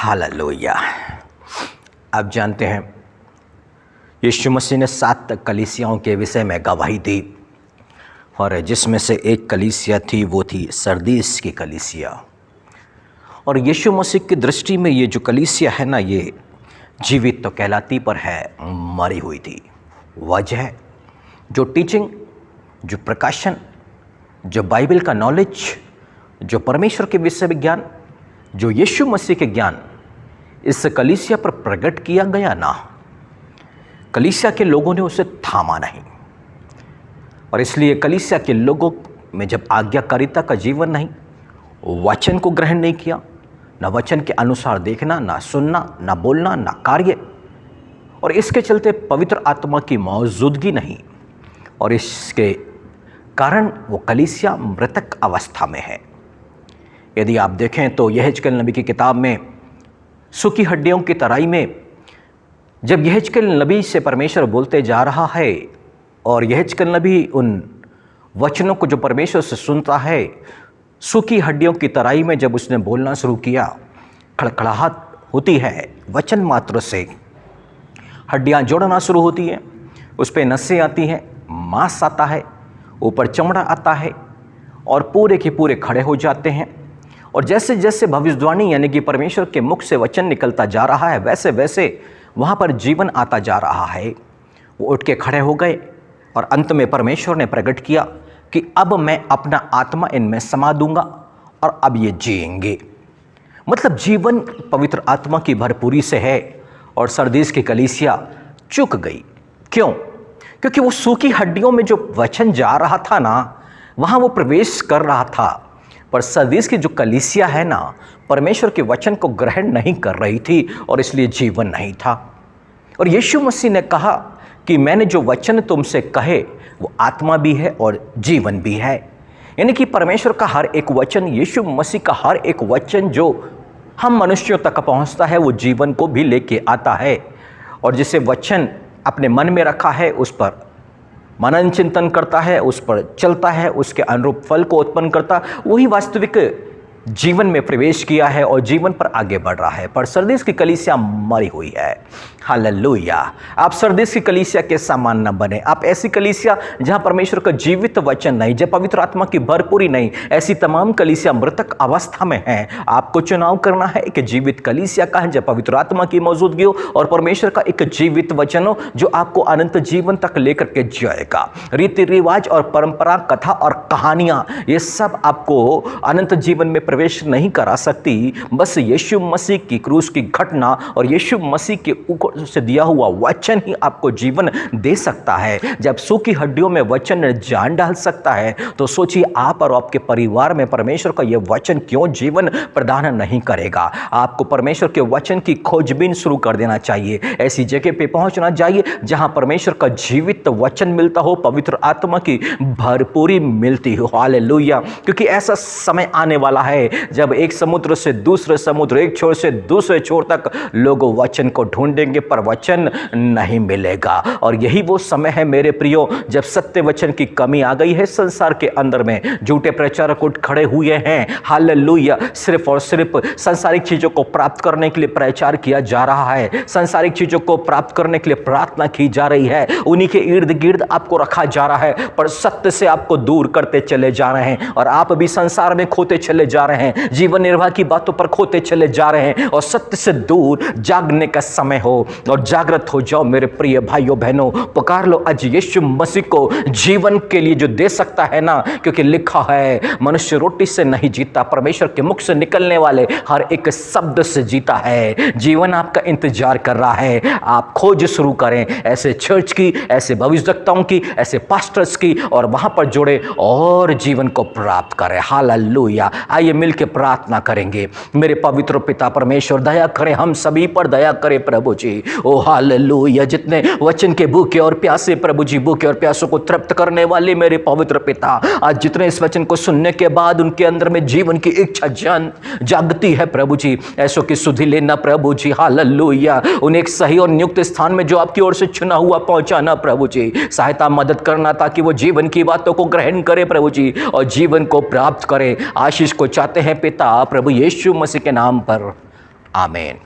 Hallelujah. आप जानते हैं यीशु मसीह ने 7 कलीसियाओं के विषय में गवाही दी और जिसमें से एक कलीसिया थी वो थी सरदीस की कलीसिया। और यीशु मसीह की दृष्टि में ये जो कलीसिया है ना, ये जीवित तो कहलाती पर है मरी हुई थी। वजह जो टीचिंग, जो प्रकाशन, जो बाइबल का नॉलेज, जो परमेश्वर के विषय विज्ञान, जो यीशु मसीह के ज्ञान इस कलीसिया पर प्रकट किया गया ना, कलीसिया के लोगों ने उसे थामा नहीं। और इसलिए कलीसिया के लोगों में जब आज्ञाकारिता का जीवन नहीं, वचन को ग्रहण नहीं किया, ना वचन के अनुसार देखना, ना सुनना, ना बोलना, ना कार्य, और इसके चलते पवित्र आत्मा की मौजूदगी नहीं, और इसके कारण वो कलीसिया मृतक अवस्था में है। यदि आप देखें तो यहेजकेल नबी की किताब में सूखी हड्डियों की तराई में जब यहेजकेल नबी से परमेश्वर बोलते जा रहा है और यहेजकेल नबी उन वचनों को जो परमेश्वर से सुनता है, सूखी हड्डियों की तराई में जब उसने बोलना शुरू किया, खड़खड़ाहट होती है, वचन मात्र से हड्डियां जोड़ना शुरू होती हैं, उस पर नसें आती हैं, मांस आता है, ऊपर चमड़ा आता है और पूरे के पूरे खड़े हो जाते हैं। और जैसे जैसे भविष्यवाणी यानी कि परमेश्वर के मुख से वचन निकलता जा रहा है, वैसे वैसे वहाँ पर जीवन आता जा रहा है। वो उठ के खड़े हो गए और अंत में परमेश्वर ने प्रकट किया कि अब मैं अपना आत्मा इनमें समा दूंगा और अब ये जिएंगे। मतलब जीवन पवित्र आत्मा की भरपूरी से है। और सरदीस की कलीसिया चूक गई। क्यों? क्योंकि वो सूखी हड्डियों में जो वचन जा रहा था ना, वहाँ वो प्रवेश कर रहा था, पर सरदीस की जो कलीसिया है ना, परमेश्वर के वचन को ग्रहण नहीं कर रही थी और इसलिए जीवन नहीं था। और यीशु मसीह ने कहा कि मैंने जो वचन तुमसे कहे वो आत्मा भी है और जीवन भी है। यानी कि परमेश्वर का हर एक वचन, यीशु मसीह का हर एक वचन जो हम मनुष्यों तक पहुंचता है वो जीवन को भी लेके आता है। और जिसे वचन अपने मन में रखा है उस पर मनन चिंतन करता है, उस पर चलता है, उसके अनुरूप फल को उत्पन्न करता, वही वास्तविक जीवन में प्रवेश किया है और जीवन पर आगे बढ़ रहा है। पर सरदीस की कलीसिया मरी हुई है। हालेलुया। आप सरदीस की कलीसिया के समान न बने। आप ऐसी कलीसिया जहां परमेश्वर का जीवित वचन नहीं, जब पवित्र आत्मा की भरपूरी नहीं, ऐसी तमाम कलीसिया मृतक अवस्था में है। आपको चुनाव करना है एक जीवित कलीसिया का है, जब पवित्र आत्मा की मौजूदगी हो और परमेश्वर का एक जीवित वचन हो जो आपको अनंत जीवन तक लेकर के जाएगा। रीति रिवाज और परंपरा, कथा और कहानियां, ये सब आपको अनंत जीवन में प्रवेश नहीं करा सकती। बस यीशु मसीह की क्रूस की घटना और यीशु मसीह के ऊपर से दिया हुआ वचन ही आपको जीवन दे सकता है। जब सूखी हड्डियों में वचन जान डाल सकता है तो सोचिए आप और आपके परिवार में परमेश्वर का यह वचन क्यों जीवन प्रदान नहीं करेगा। आपको परमेश्वर के वचन की खोजबीन शुरू कर देना चाहिए। ऐसी जगह पे पहुंचना चाहिए जहां परमेश्वर का जीवित वचन मिलता हो, पवित्र आत्मा की भरपूरी मिलती हो। हालेलुया। क्योंकि ऐसा समय आने वाला है जब एक समुद्र से दूसरे समुद्र, एक छोर से दूसरे छोर तक लोग वचन को ढूंढेंगे पर वचन नहीं मिलेगा। और यही वो समय है मेरे प्रियो, जब सत्य वचन की कमी आ गई है संसार के अंदर में। झूठे प्रचारक उठ खड़े हुए हैं। हालेलुया। सिर्फ और सिर्फ सांसारिक चीजों को प्राप्त करने के लिए प्रचार किया जा रहा है, सांसारिक चीजों को प्राप्त करने के लिए प्रार्थना की जा रही है, उन्हीं के इर्द गिर्द आपको रखा जा रहा है, पर सत्य से आपको दूर करते चले जा रहे हैं और आप भी संसार में खोते चले जा रहे हैं, जीवन निर्वाह की बातों पर खोते चले जा रहे हैं और सत्य से दूर। जागने का समय हो और जागृत हो जाओ मेरे प्रिय भाइयों बहनों। पुकार लो आज यीशु मसीह को जीवन के लिए जो दे सकता है ना, क्योंकि लिखा है मनुष्य रोटी से नहीं जीता, परमेश्वर के मुख से निकलने वाले हर एक शब्द से जीता है। जीवन आपका इंतजार कर रहा है। आप खोज शुरू करें ऐसे चर्च की, ऐसे भविष्यवक्ताओं की, ऐसे पास्टर्स की, और वहां पर जुड़े और जीवन को प्राप्त करें। हालेलुया। आइए मिलकर प्रार्थना करेंगे। मेरे पवित्र पिता परमेश्वर, दया करें, हम सभी पर दया करें प्रभु जी। ओ हालेलुया। जितने वचन के भूखे और प्यासे प्रभु जी, भूखे और प्यासों को तृप्त करने वाले मेरे पवित्र पिता, आज जितने इस वचन को सुनने के बाद उनके अंदर में जीवन की इच्छा जागती है प्रभु जी, ऐसों की सुधि लेना प्रभु जी। हालेलुया। उन्हें एक सही और नियुक्त स्थान में जो आपकी ओर से चुना हुआ पहुंचाना प्रभु जी। सहायता मदद करना ताकि वो जीवन की बातों को ग्रहण करे प्रभु जी और जीवन को प्राप्त करे। आशीष को चाहते हैं पिता प्रभु यीशु मसीह के नाम पर, आमीन।